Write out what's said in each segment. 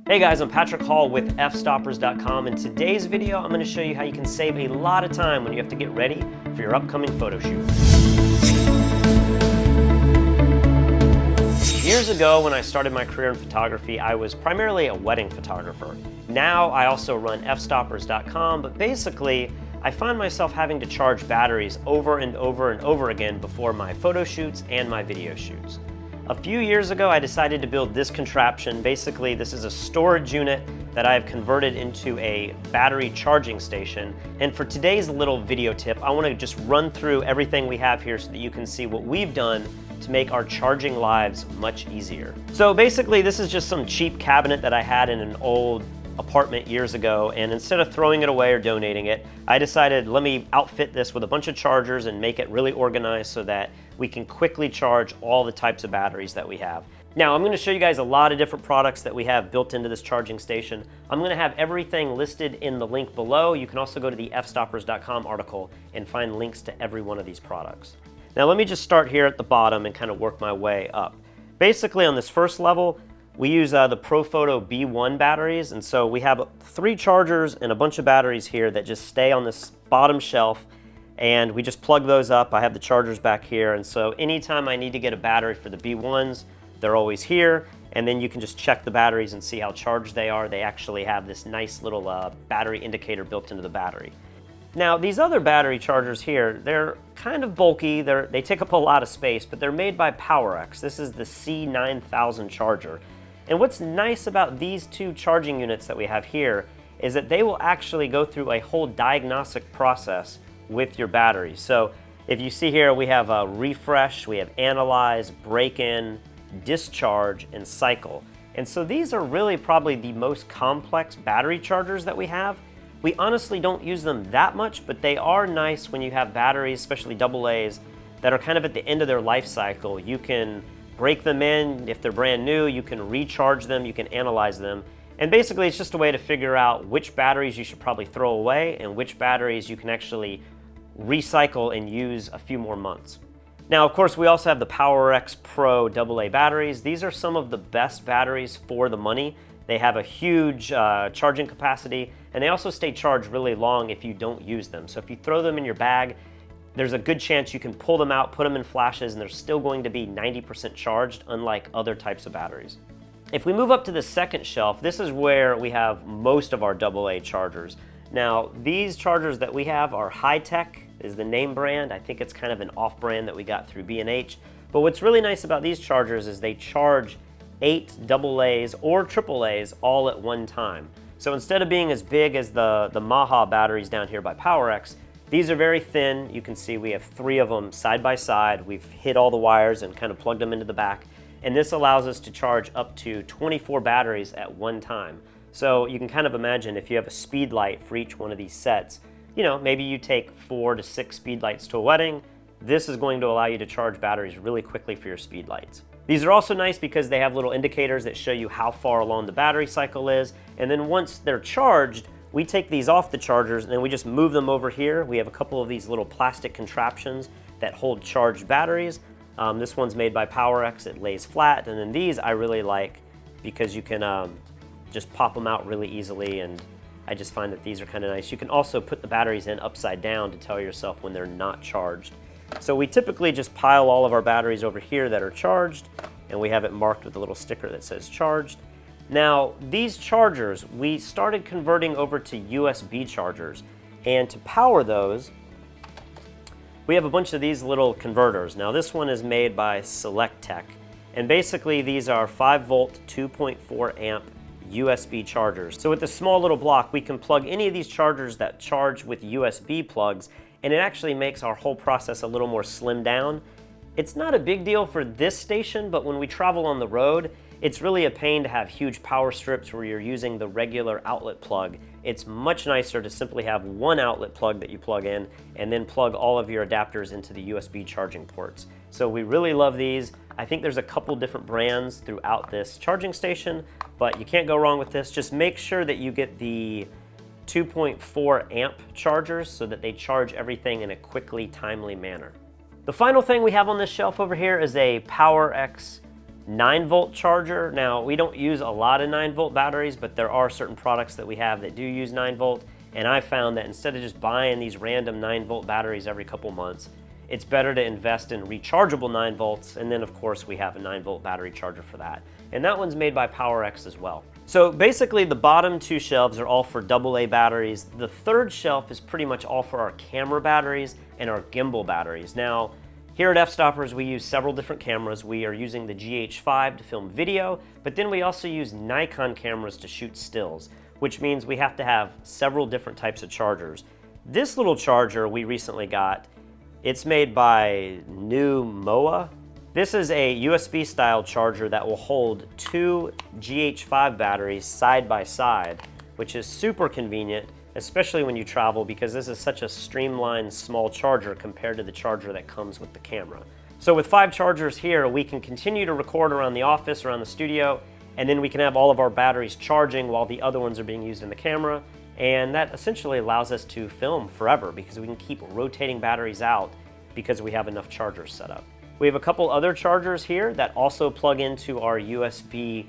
Hey guys, I'm Patrick Hall with Fstoppers.com. In today's video, I'm going to show you how you can save a lot of time when you have to get ready for your upcoming photo shoot. Years ago, when I started my career in photography, I was primarily a wedding photographer. Now I also run Fstoppers.com, but basically, I find myself having to charge batteries over and over and over again before my photo shoots and my video shoots. A few years ago, I decided to build this contraption. Basically, this is a storage unit that I have converted into a battery charging station. And for today's little video tip, I want to just run through everything we have here so that you can see what we've done to make our charging lives much easier. So basically, this is just some cheap cabinet that I had in an old apartment years ago, and instead of throwing it away or donating it, I decided let me outfit this with a bunch of chargers and make it really organized so that we can quickly charge all the types of batteries that we have. Now I'm going to show you guys a lot of different products that we have built into this charging station. I'm going to have everything listed in the link below. You can also go to the Fstoppers.com article and find links to every one of these products. Now let me just start here at the bottom and kind of work my way up. Basically on this first level, we use the ProPhoto B1 batteries, and so we have 3 chargers and a bunch of batteries here that just stay on this bottom shelf, and we just plug those up. I have the chargers back here, and so anytime I need to get a battery for the B1s, they're always here, and then you can just check the batteries and see how charged they are. They actually have this nice little battery indicator built into the battery. Now, these other battery chargers here, they're kind of bulky, they take up a lot of space, but they're made by PowerX. This is the C9000 charger. And what's nice about these 2 charging units that we have here is that they will actually go through a whole diagnostic process with your battery. So if you see here, we have a refresh, we have analyze, break-in, discharge, and cycle. And so these are really probably the most complex battery chargers that we have. We honestly don't use them that much, but they are nice when you have batteries, especially AA's, that are kind of at the end of their life cycle. You can break them in. If they're brand new, you can recharge them, you can analyze them. And basically it's just a way to figure out which batteries you should probably throw away and which batteries you can actually recycle and use a few more months. Now, of course, we also have the PowerX Pro AA batteries. These are some of the best batteries for the money. They have a huge charging capacity, and they also stay charged really long if you don't use them. So if you throw them in your bag, there's a good chance you can pull them out, put them in flashes, and they're still going to be 90% charged, unlike other types of batteries. If we move up to the second shelf, this is where we have most of our AA chargers. Now, these chargers that we have are High-Tech, is the name brand. I think it's kind of an off-brand that we got through B&H. But what's really nice about these chargers is they charge 8 AA's or AAA's all at one time. So instead of being as big as the Maha batteries down here by PowerX, these are very thin. You can see we have 3 of them side by side. We've hit all the wires and kind of plugged them into the back. And this allows us to charge up to 24 batteries at one time. So you can kind of imagine if you have a speed light for each one of these sets, you know, maybe you take 4 to 6 speed lights to a wedding. This is going to allow you to charge batteries really quickly for your speed lights. These are also nice because they have little indicators that show you how far along the battery cycle is. And then once they're charged, we take these off the chargers and then we just move them over here. We have a couple of these little plastic contraptions that hold charged batteries. This one's made by PowerX, it lays flat. And then these I really like because you can just pop them out really easily, and I just find that these are kind of nice. You can also put the batteries in upside down to tell yourself when they're not charged. So we typically just pile all of our batteries over here that are charged, and we have it marked with a little sticker that says charged. Now, these chargers, we started converting over to USB chargers, and to power those, we have a bunch of these little converters. Now, this one is made by Selectech, and basically these are 5-volt, 2.4 amp USB chargers. So with this small little block, we can plug any of these chargers that charge with USB plugs, and it actually makes our whole process a little more slimmed down. It's not a big deal for this station, but when we travel on the road, it's really a pain to have huge power strips where you're using the regular outlet plug. It's much nicer to simply have one outlet plug that you plug in and then plug all of your adapters into the USB charging ports. So we really love these. I think there's a couple different brands throughout this charging station, but you can't go wrong with this. Just make sure that you get the 2.4 amp chargers so that they charge everything in a quickly, timely manner. The final thing we have on this shelf over here is a PowerX 9-volt charger. Now, we don't use a lot of 9-volt batteries, but there are certain products that we have that do use 9-volt, and I found that instead of just buying these random 9-volt batteries every couple months, it's better to invest in rechargeable 9 volts, and then of course we have a 9-volt battery charger for that. And that one's made by PowerX as well. So basically the bottom 2 shelves are all for AA batteries. The third shelf is pretty much all for our camera batteries and our gimbal batteries. Now, here at Fstoppers, we use several different cameras. We are using the GH5 to film video, but then we also use Nikon cameras to shoot stills, which means we have to have several different types of chargers. This little charger we recently got, it's made by New Moa. This is a USB style charger that will hold 2 GH5 batteries side by side, which is super convenient, especially when you travel, because this is such a streamlined small charger compared to the charger that comes with the camera. So with 5 chargers here, we can continue to record around the office, around the studio, and then we can have all of our batteries charging while the other ones are being used in the camera. And that essentially allows us to film forever because we can keep rotating batteries out because we have enough chargers set up. We have a couple other chargers here that also plug into our USB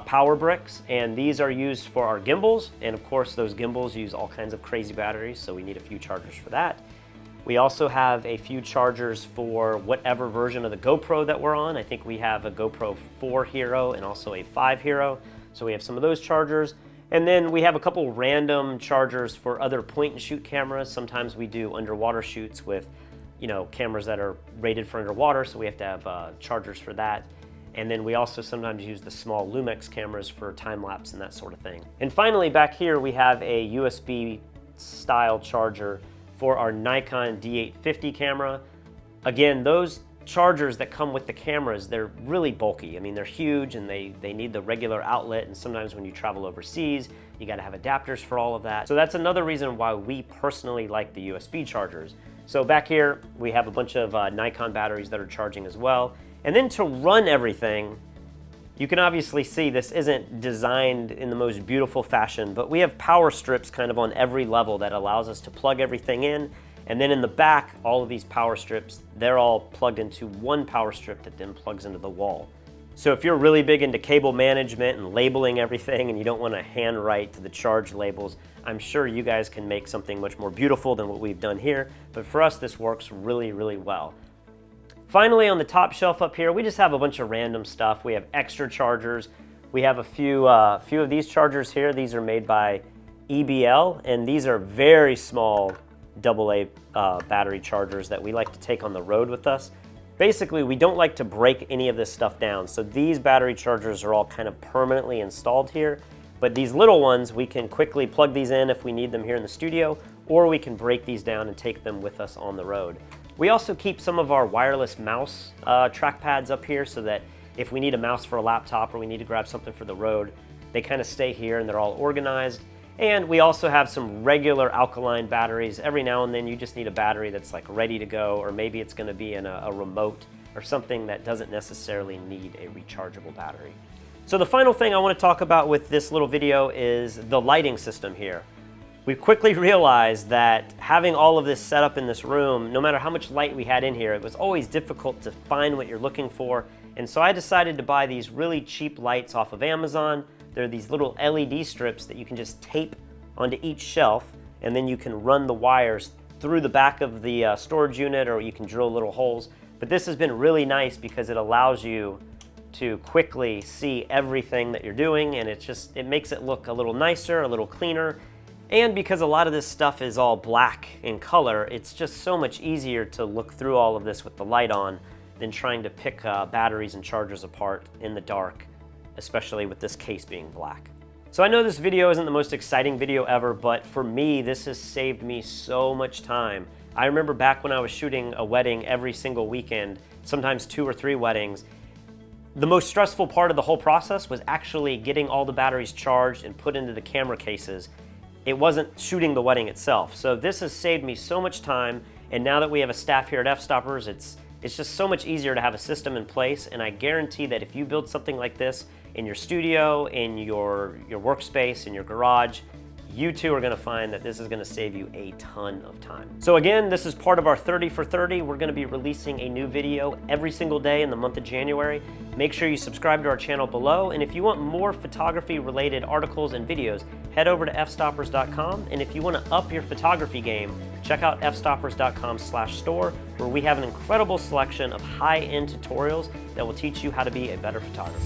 power bricks, and these are used for our gimbals, and of course those gimbals use all kinds of crazy batteries, so we need a few chargers for that. We also have a few chargers for whatever version of the GoPro that we're on. I think we have a GoPro 4 Hero and also a 5 Hero, so we have some of those chargers. And then we have a couple random chargers for other point and shoot cameras. Sometimes we do underwater shoots with, cameras that are rated for underwater, so we have to have chargers for that. And then we also sometimes use the small Lumix cameras for time lapse and that sort of thing. And finally, back here we have a USB style charger for our Nikon D850 camera. Again, those chargers that come with the cameras, they're really bulky. I mean, they're huge and they need the regular outlet, and sometimes when you travel overseas, you gotta have adapters for all of that. So that's another reason why we personally like the USB chargers. So back here, we have a bunch of Nikon batteries that are charging as well. And then to run everything, you can obviously see this isn't designed in the most beautiful fashion, but we have power strips kind of on every level that allows us to plug everything in. And then in the back, all of these power strips, they're all plugged into one power strip that then plugs into the wall. So if you're really big into cable management and labeling everything and you don't want to handwrite the charge labels, I'm sure you guys can make something much more beautiful than what we've done here. But for us, this works really, really well. Finally, on the top shelf up here, we just have a bunch of random stuff. We have extra chargers. We have a few of these chargers here. These are made by EBL, and these are very small AA battery chargers that we like to take on the road with us. Basically, we don't like to break any of this stuff down, so these battery chargers are all kind of permanently installed here. But these little ones, we can quickly plug these in if we need them here in the studio, or we can break these down and take them with us on the road. We also keep some of our wireless mouse trackpads up here so that if we need a mouse for a laptop or we need to grab something for the road, they kind of stay here and they're all organized. And we also have some regular alkaline batteries. Every now and then you just need a battery that's like ready to go, or maybe it's going to be in a remote or something that doesn't necessarily need a rechargeable battery. So the final thing I want to talk about with this little video is the lighting system here. We quickly realized that having all of this set up in this room, no matter how much light we had in here, it was always difficult to find what you're looking for. And so I decided to buy these really cheap lights off of Amazon. They're these little LED strips that you can just tape onto each shelf, and then you can run the wires through the back of the storage unit, or you can drill little holes. But this has been really nice because it allows you to quickly see everything that you're doing, and it makes it look a little nicer, a little cleaner. And because a lot of this stuff is all black in color, it's just so much easier to look through all of this with the light on than trying to pick batteries and chargers apart in the dark, especially with this case being black. So I know this video isn't the most exciting video ever, but for me, this has saved me so much time. I remember back when I was shooting a wedding every single weekend, sometimes 2 or 3 weddings, the most stressful part of the whole process was actually getting all the batteries charged and put into the camera cases. It wasn't shooting the wedding itself. So this has saved me so much time, and now that we have a staff here at Fstoppers, it's just so much easier to have a system in place, and I guarantee that if you build something like this in your studio, in your workspace, in your garage, you too are gonna find that this is gonna save you a ton of time. So again, this is part of our 30 for 30. We're gonna be releasing a new video every single day in the month of January. Make sure you subscribe to our channel below, and if you want more photography related articles and videos, head over to fstoppers.com, and if you wanna up your photography game, check out fstoppers.com/store, where we have an incredible selection of high-end tutorials that will teach you how to be a better photographer.